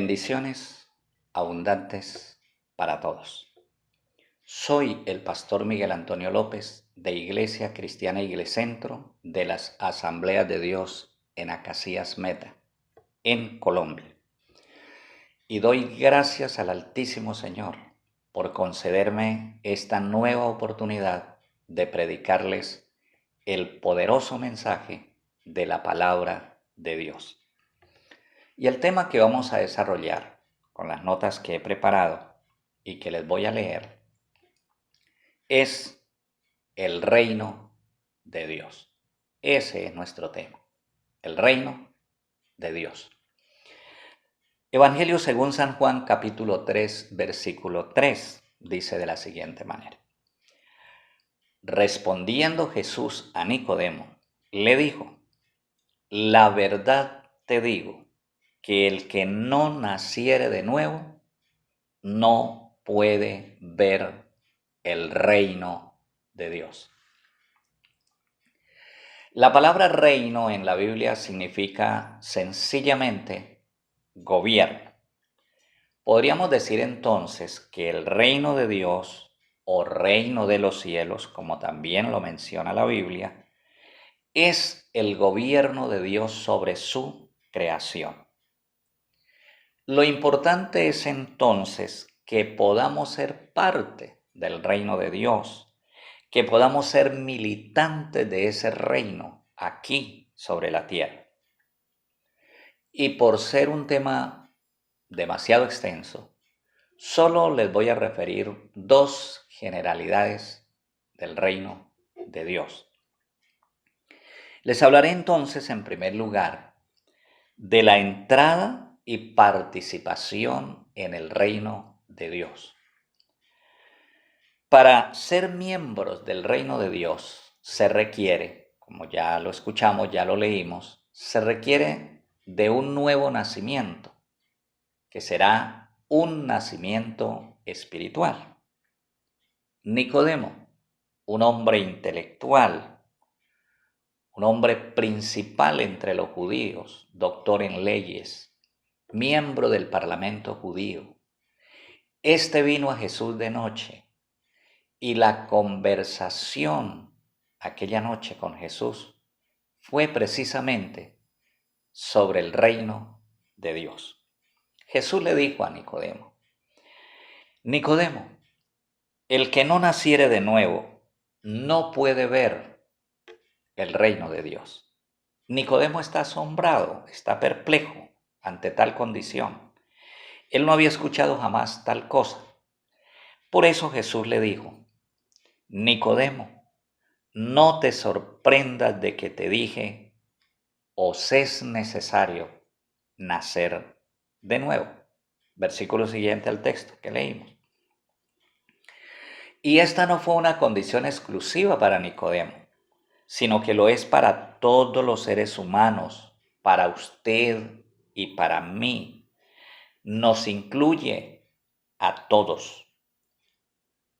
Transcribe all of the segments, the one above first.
Bendiciones abundantes para todos. Soy el pastor Miguel Antonio López de Iglesia Cristiana Iglecentro de las Asambleas de Dios en Acacías Meta, en Colombia. Y doy gracias al Altísimo Señor por concederme esta nueva oportunidad de predicarles el poderoso mensaje de la palabra de Dios. Y el tema que vamos a desarrollar con las notas que he preparado y que les voy a leer es el reino de Dios. Ese es nuestro tema, el reino de Dios. Evangelio según San Juan capítulo 3 versículo 3 dice de la siguiente manera. Respondiendo Jesús a Nicodemo, le dijo, la verdad te digo, que el que no naciere de nuevo, no puede ver el reino de Dios. La palabra reino en la Biblia significa sencillamente gobierno. Podríamos decir entonces que el reino de Dios o reino de los cielos, como también lo menciona la Biblia, es el gobierno de Dios sobre su creación. Lo importante es entonces que podamos ser parte del reino de Dios, que podamos ser militantes de ese reino aquí sobre la tierra. Y por ser un tema demasiado extenso, solo les voy a referir dos generalidades del reino de Dios. Les hablaré entonces en primer lugar de la entrada y participación en el reino de Dios. Para ser miembros del reino de Dios se requiere, como ya lo escuchamos, ya lo leímos, se requiere de un nuevo nacimiento, que será un nacimiento espiritual. Nicodemo, un hombre intelectual, un hombre principal entre los judíos, doctor en leyes, miembro del parlamento judío. Este vino a Jesús de noche y la conversación aquella noche con Jesús fue precisamente sobre el reino de Dios. Jesús le dijo a Nicodemo, Nicodemo, el que no naciere de nuevo no puede ver el reino de Dios. Nicodemo está asombrado, está perplejo ante tal condición. Él no había escuchado jamás tal cosa. Por eso Jesús le dijo, Nicodemo, no te sorprendas de que te dije, os es necesario nacer de nuevo. Versículo siguiente al texto que leímos. Y esta no fue una condición exclusiva para Nicodemo, sino que lo es para todos los seres humanos, para usted y para mí. Nos incluye a todos.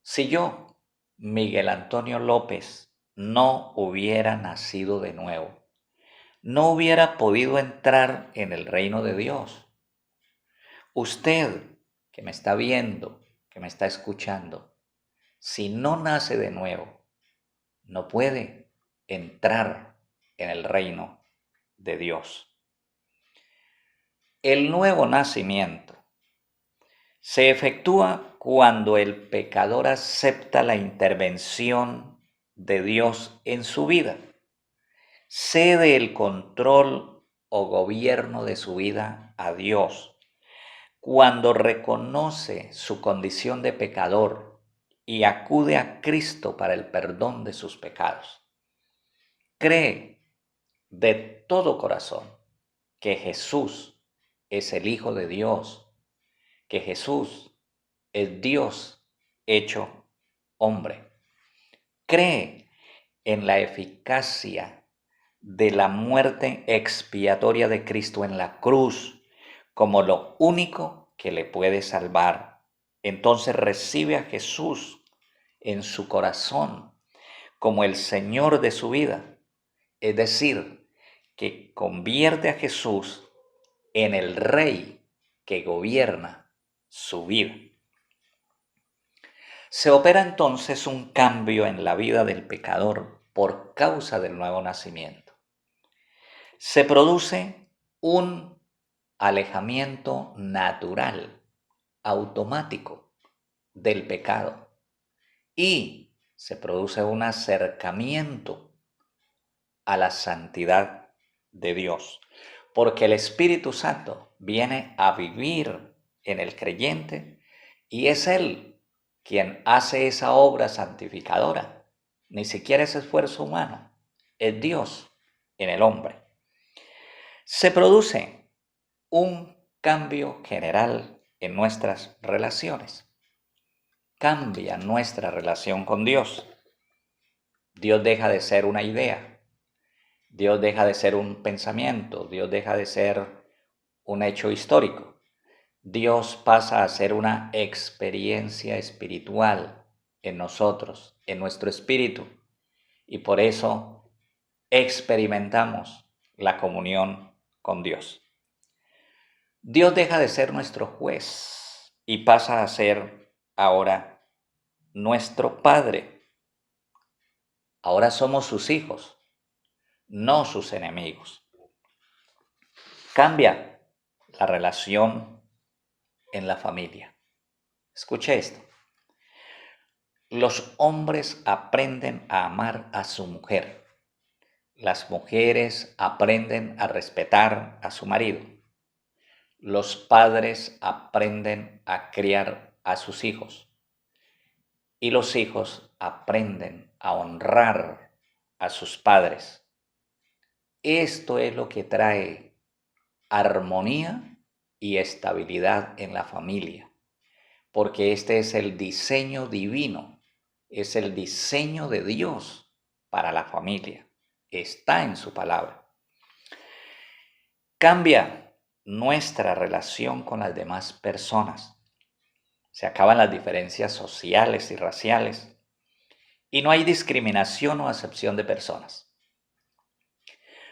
Si yo, Miguel Antonio López, no hubiera nacido de nuevo, no hubiera podido entrar en el reino de Dios. Usted que me está viendo, que me está escuchando, si no nace de nuevo, no puede entrar en el reino de Dios. El nuevo nacimiento se efectúa cuando el pecador acepta la intervención de Dios en su vida, cede el control o gobierno de su vida a Dios, cuando reconoce su condición de pecador y acude a Cristo para el perdón de sus pecados. Cree de todo corazón que Jesús es el Hijo de Dios, que Jesús es Dios hecho hombre. Cree en la eficacia de la muerte expiatoria de Cristo en la cruz como lo único que le puede salvar. Entonces recibe a Jesús en su corazón como el Señor de su vida. Es decir, que convierte a Jesús en el Rey que gobierna su vida. Se opera entonces un cambio en la vida del pecador por causa del nuevo nacimiento. Se produce un alejamiento natural, automático del pecado y se produce un acercamiento a la santidad de Dios, porque el Espíritu Santo viene a vivir en el creyente y es Él quien hace esa obra santificadora. Ni siquiera es esfuerzo humano, es Dios en el hombre. Se produce un cambio general en nuestras relaciones. Cambia nuestra relación con Dios. Dios deja de ser una idea. Dios deja de ser un pensamiento. Dios deja de ser un hecho histórico. Dios pasa a ser una experiencia espiritual en nosotros, en nuestro espíritu. Y por eso experimentamos la comunión con Dios. Dios deja de ser nuestro juez y pasa a ser ahora nuestro Padre. Ahora somos sus hijos, no sus enemigos. Cambia la relación en la familia. Escuche esto. Los hombres aprenden a amar a su mujer. Las mujeres aprenden a respetar a su marido. Los padres aprenden a criar a sus hijos. Y los hijos aprenden a honrar a sus padres. Esto es lo que trae armonía y estabilidad en la familia, porque este es el diseño divino, es el diseño de Dios para la familia, está en su palabra. Cambia nuestra relación con las demás personas, se acaban las diferencias sociales y raciales y no hay discriminación o acepción de personas.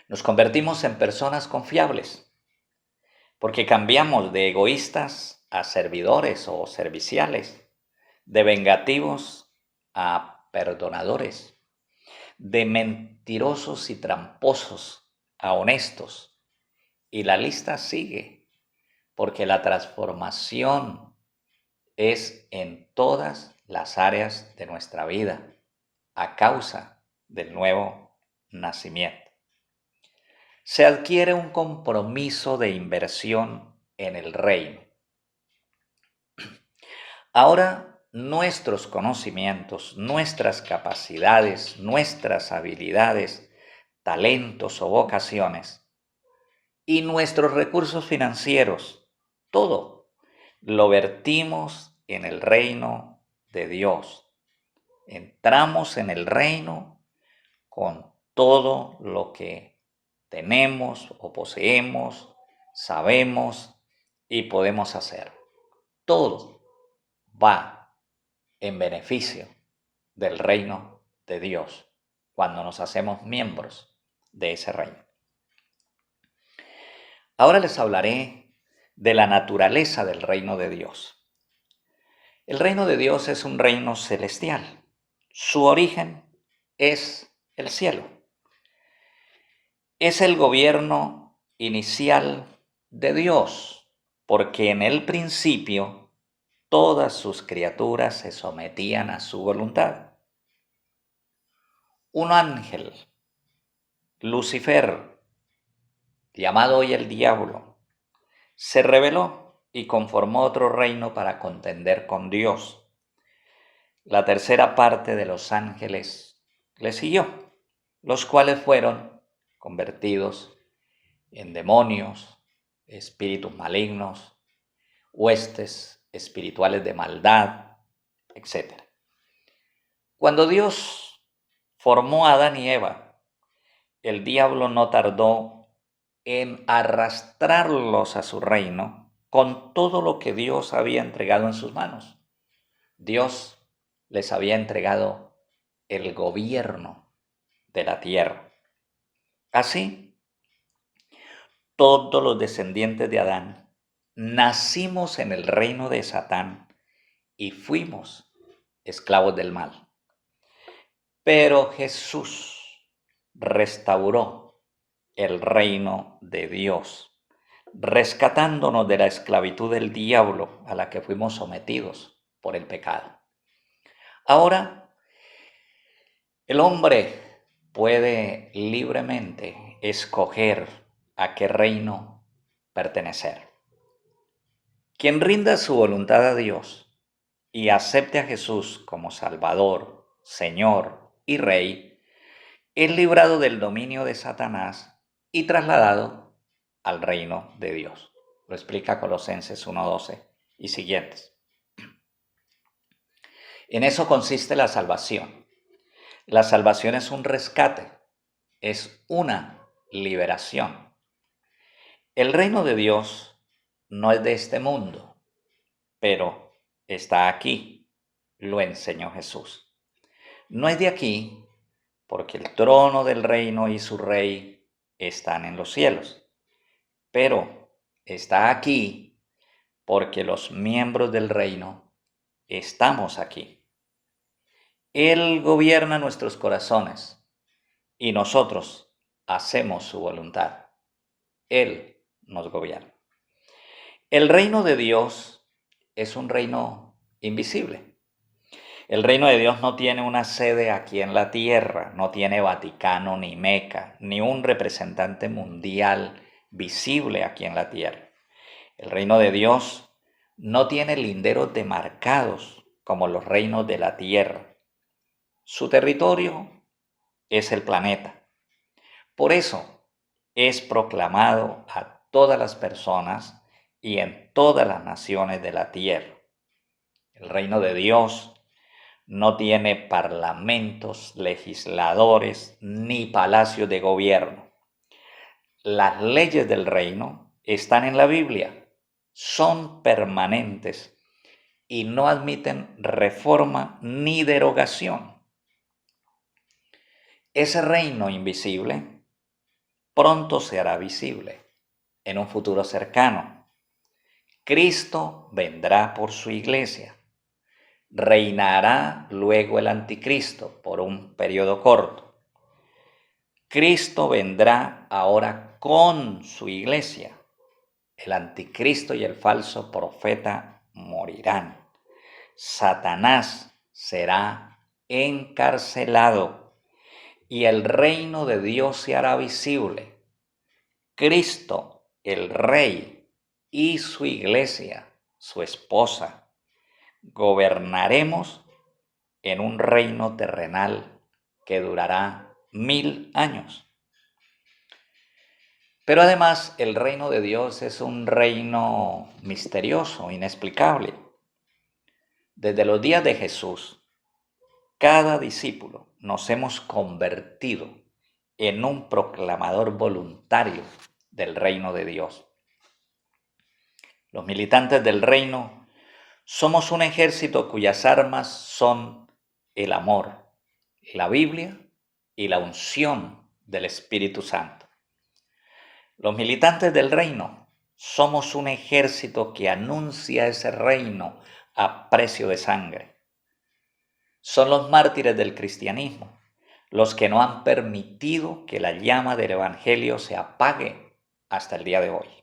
Nos convertimos en personas confiables, porque cambiamos de egoístas a servidores o serviciales, de vengativos a perdonadores, de mentirosos y tramposos a honestos. Y la lista sigue, porque la transformación es en todas las áreas de nuestra vida a causa del nuevo nacimiento. Se adquiere un compromiso de inversión en el reino. Ahora nuestros conocimientos, nuestras capacidades, nuestras habilidades, talentos o vocaciones y nuestros recursos financieros, todo lo vertimos en el reino de Dios. Entramos en el reino con todo lo que tenemos o poseemos, sabemos y podemos hacer. Todo va en beneficio del reino de Dios cuando nos hacemos miembros de ese reino. Ahora les hablaré de la naturaleza del reino de Dios. El reino de Dios es un reino celestial. Su origen es el cielo. Es el gobierno inicial de Dios, porque en el principio todas sus criaturas se sometían a su voluntad. Un ángel, Lucifer, llamado hoy el diablo, se rebeló y conformó otro reino para contender con Dios. La tercera parte de los ángeles le siguió, los cuales fueron convertidos en demonios, espíritus malignos, huestes espirituales de maldad, etc. Cuando Dios formó a Adán y Eva, el diablo no tardó en arrastrarlos a su reino con todo lo que Dios había entregado en sus manos. Dios les había entregado el gobierno de la tierra. Así, todos los descendientes de Adán nacimos en el reino de Satán y fuimos esclavos del mal. Pero Jesús restauró el reino de Dios, rescatándonos de la esclavitud del diablo a la que fuimos sometidos por el pecado. Ahora, el hombre puede libremente escoger a qué reino pertenecer. Quien rinda su voluntad a Dios y acepte a Jesús como Salvador, Señor y Rey, es librado del dominio de Satanás y trasladado al reino de Dios. Lo explica Colosenses 1:12 y siguientes. En eso consiste la salvación. La salvación es un rescate, es una liberación. El reino de Dios no es de este mundo, pero está aquí, lo enseñó Jesús. No es de aquí, porque el trono del reino y su rey están en los cielos, pero está aquí porque los miembros del reino estamos aquí. Él gobierna nuestros corazones y nosotros hacemos su voluntad. Él nos gobierna. El reino de Dios es un reino invisible. El reino de Dios no tiene una sede aquí en la tierra, no tiene Vaticano ni Meca, ni un representante mundial visible aquí en la tierra. El reino de Dios no tiene linderos demarcados como los reinos de la tierra. Su territorio es el planeta. Por eso es proclamado a todas las personas y en todas las naciones de la tierra. El reino de Dios no tiene parlamentos, legisladores ni palacios de gobierno. Las leyes del reino están en la Biblia, son permanentes y no admiten reforma ni derogación. Ese reino invisible pronto se hará visible en un futuro cercano. Cristo vendrá por su iglesia. Reinará luego el anticristo por un periodo corto. Cristo vendrá ahora con su iglesia. El anticristo y el falso profeta morirán. Satanás será encarcelado y el reino de Dios se hará visible. Cristo, el Rey, y su iglesia, su esposa, gobernaremos en un reino terrenal que durará 1000 años. Pero además el reino de Dios es un reino misterioso, inexplicable. Desde los días de Jesús, cada discípulo nos hemos convertido en un proclamador voluntario del reino de Dios. Los militantes del reino somos un ejército cuyas armas son el amor, la Biblia y la unción del Espíritu Santo. Los militantes del reino somos un ejército que anuncia ese reino a precio de sangre. Son los mártires del cristianismo, los que no han permitido que la llama del Evangelio se apague hasta el día de hoy.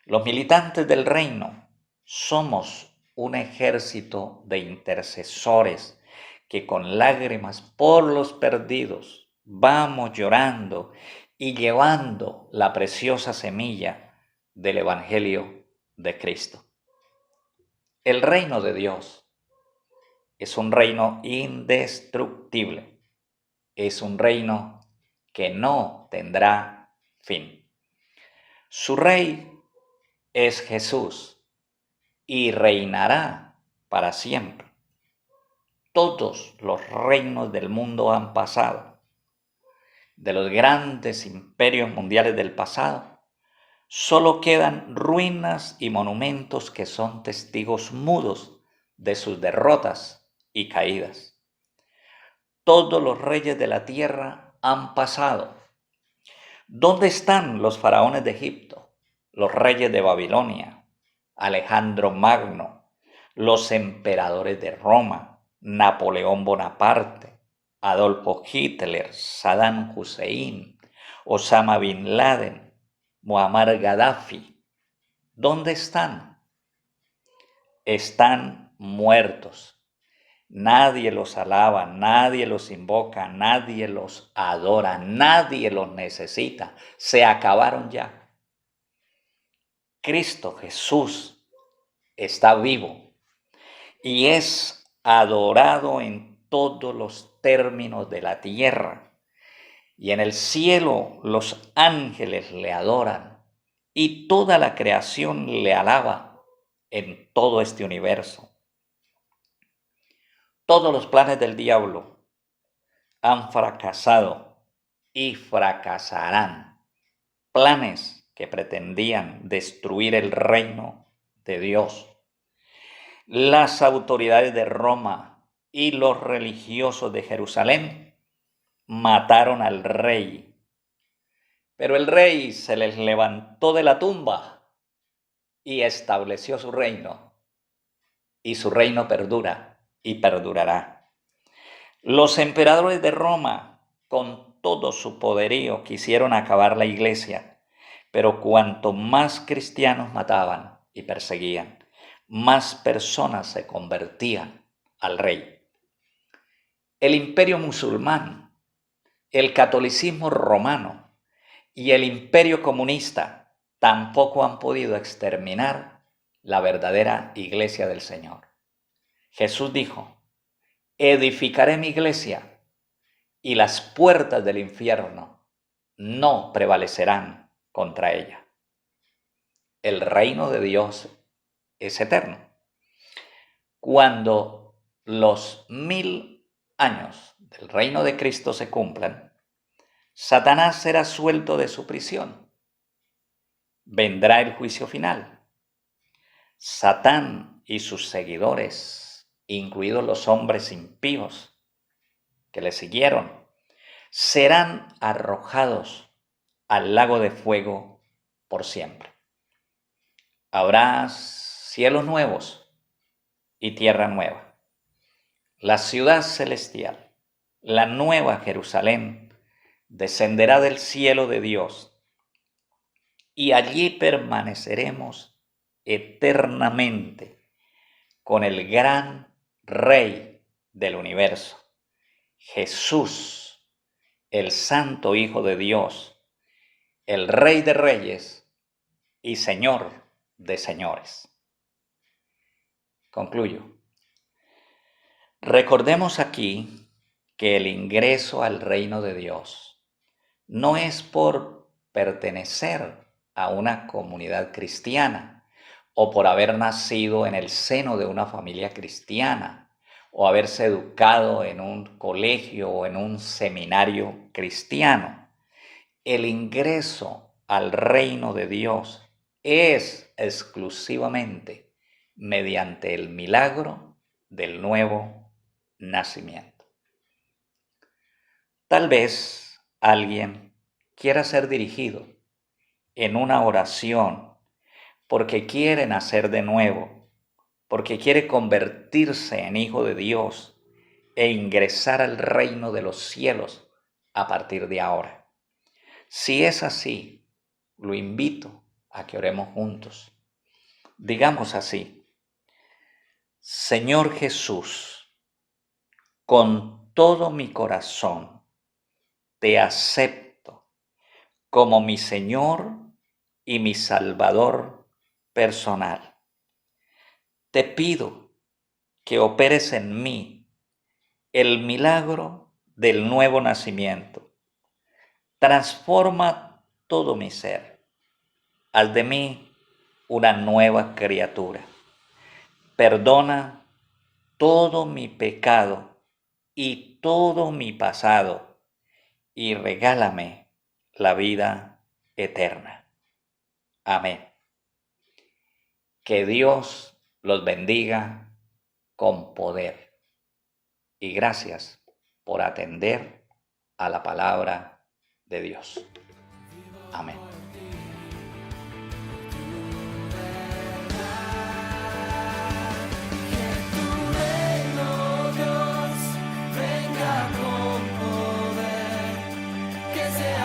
Los militantes del reino somos un ejército de intercesores que con lágrimas por los perdidos vamos llorando y llevando la preciosa semilla del Evangelio de Cristo. El reino de Dios es un reino indestructible, es un reino que no tendrá fin. Su rey es Jesús y reinará para siempre. Todos los reinos del mundo han pasado. De los grandes imperios mundiales del pasado, solo quedan ruinas y monumentos que son testigos mudos de sus derrotas y caídas. Todos los reyes de la tierra han pasado. ¿Dónde están los faraones de Egipto, los reyes de Babilonia, Alejandro Magno, los emperadores de Roma, Napoleón Bonaparte, Adolfo Hitler, Saddam Hussein, Osama Bin Laden, Muammar Gaddafi. ¿Dónde están? Están muertos. Nadie los alaba, nadie los invoca, nadie los adora, nadie los necesita. Se acabaron ya. Cristo Jesús está vivo y es adorado en todos los términos de la tierra. Y en el cielo los ángeles le adoran y toda la creación le alaba en todo este universo. Todos los planes del diablo han fracasado y fracasarán. Planes que pretendían destruir el reino de Dios. Las autoridades de Roma y los religiosos de Jerusalén mataron al rey, pero el rey se les levantó de la tumba y estableció su reino, y su reino perdura y perdurará. Los emperadores de Roma, con todo su poderío, quisieron acabar la iglesia, pero cuanto más cristianos mataban y perseguían, más personas se convertían al rey. El imperio musulmán, el catolicismo romano y el imperio comunista tampoco han podido exterminar la verdadera iglesia del Señor. Jesús dijo: edificaré mi iglesia y las puertas del infierno no prevalecerán contra ella. El reino de Dios es eterno. Cuando los 1000 años del reino de Cristo se cumplan, Satanás será suelto de su prisión. Vendrá el juicio final. Satán y sus seguidores, incluidos los hombres impíos que le siguieron, serán arrojados al lago de fuego por siempre. Habrá cielos nuevos y tierra nueva. La ciudad celestial, la nueva Jerusalén, descenderá del cielo de Dios y allí permaneceremos eternamente con el gran Rey del universo, Jesús, el Santo Hijo de Dios, el Rey de Reyes y Señor de Señores. Concluyo. Recordemos aquí que el ingreso al reino de Dios no es por pertenecer a una comunidad cristiana o por haber nacido en el seno de una familia cristiana o haberse educado en un colegio o en un seminario cristiano. El ingreso al reino de Dios es exclusivamente mediante el milagro del nuevo nacimiento. Tal vez alguien quiera ser dirigido en una oración porque quiere nacer de nuevo, porque quiere convertirse en hijo de Dios e ingresar al reino de los cielos a partir de ahora. Si es así, lo invito a que oremos juntos. Digamos así: Señor Jesús, con todo mi corazón te acepto como mi Señor y mi Salvador personal. Te pido que operes en mí el milagro del nuevo nacimiento. Transforma todo mi ser. Haz de mí una nueva criatura. Perdona todo mi pecado y todo mi pasado y regálame la vida eterna. Amén. Que Dios los bendiga con poder. Y gracias por atender a la palabra de Dios. Amén. que sea